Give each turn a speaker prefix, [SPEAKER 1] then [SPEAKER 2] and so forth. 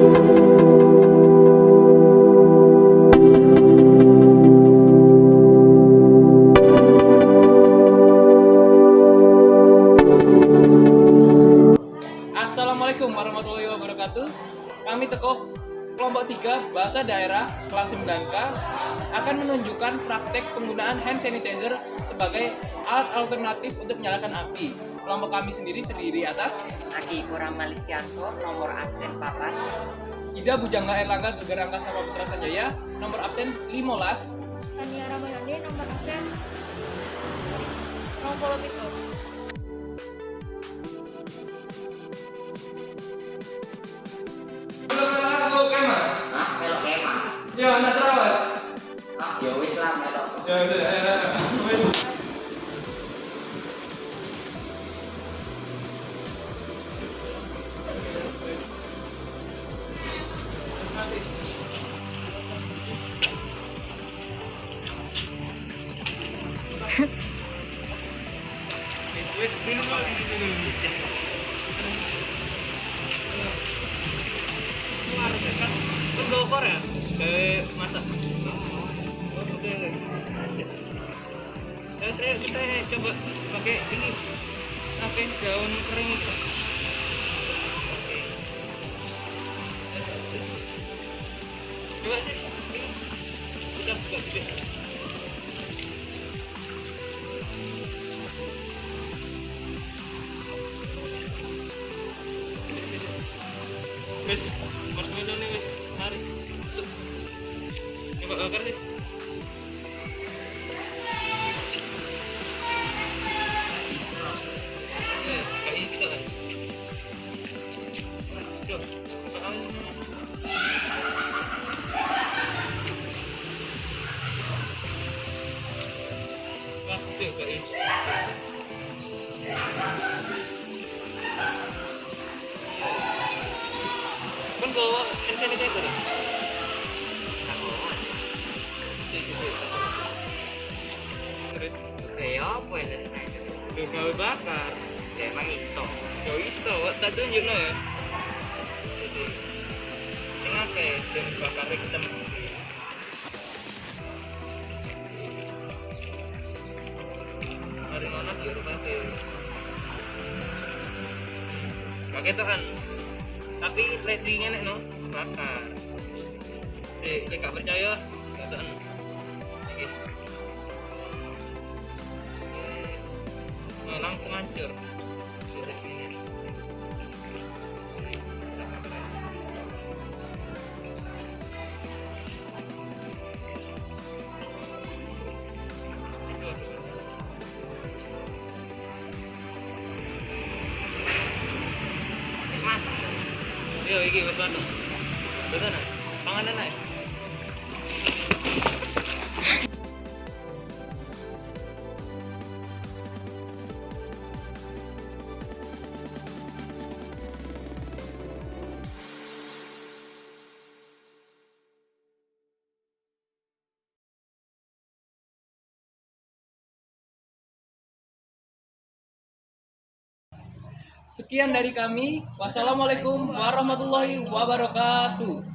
[SPEAKER 1] Assalamualaikum warahmatullahi wabarakatuh. Kami teko kelompok 3 bahasa daerah kelas 9K akan menunjukkan praktek penggunaan hand sanitizer sebagai alat alternatif untuk menyalakan api. Kelompok kami sendiri terdiri atas
[SPEAKER 2] Aki Kurang-Malisianto, nomor absen 4.
[SPEAKER 1] Ida Bujangga Erlangga Gegar Angkasa Putra Sanjaya, nomor absen 15.
[SPEAKER 3] Tania Ramadhani, nomor absen 07.
[SPEAKER 1] Halo Kemal.
[SPEAKER 2] Melok kemah.
[SPEAKER 1] Ya, nak terawas.
[SPEAKER 2] Ya wis lah melok.
[SPEAKER 1] Ya, wes. Wes minum lagi. Kan gopar ya? Kayak masak. Oh, oke. Saya kita coba pakai ini. Pakai daun kering itu. Oke. Coba sih. Kita buka dulu. Wes, marshmallow nih wes, mari. Masuk. Coba bakar sih. Gak bisa. Coba, wah, tuh gak bisa. Kan bawa hand sanitizer ya?
[SPEAKER 2] Ya apa ini?
[SPEAKER 1] Tuh gawe bakar.
[SPEAKER 2] Ya emang iso.
[SPEAKER 1] Gak bisa, tak tunjuk no ya. Ini apa dan bakar hitam. Hari mana di rumah pakai tuh kan, tapi letrinya nih no bakar. Gak percaya, gitu kan. Nah, langsung hancur. Yo, iki wis mateng. Betul nak? Panganan nak? Sekian dari kami. Wassalamualaikum warahmatullahi wabarakatuh.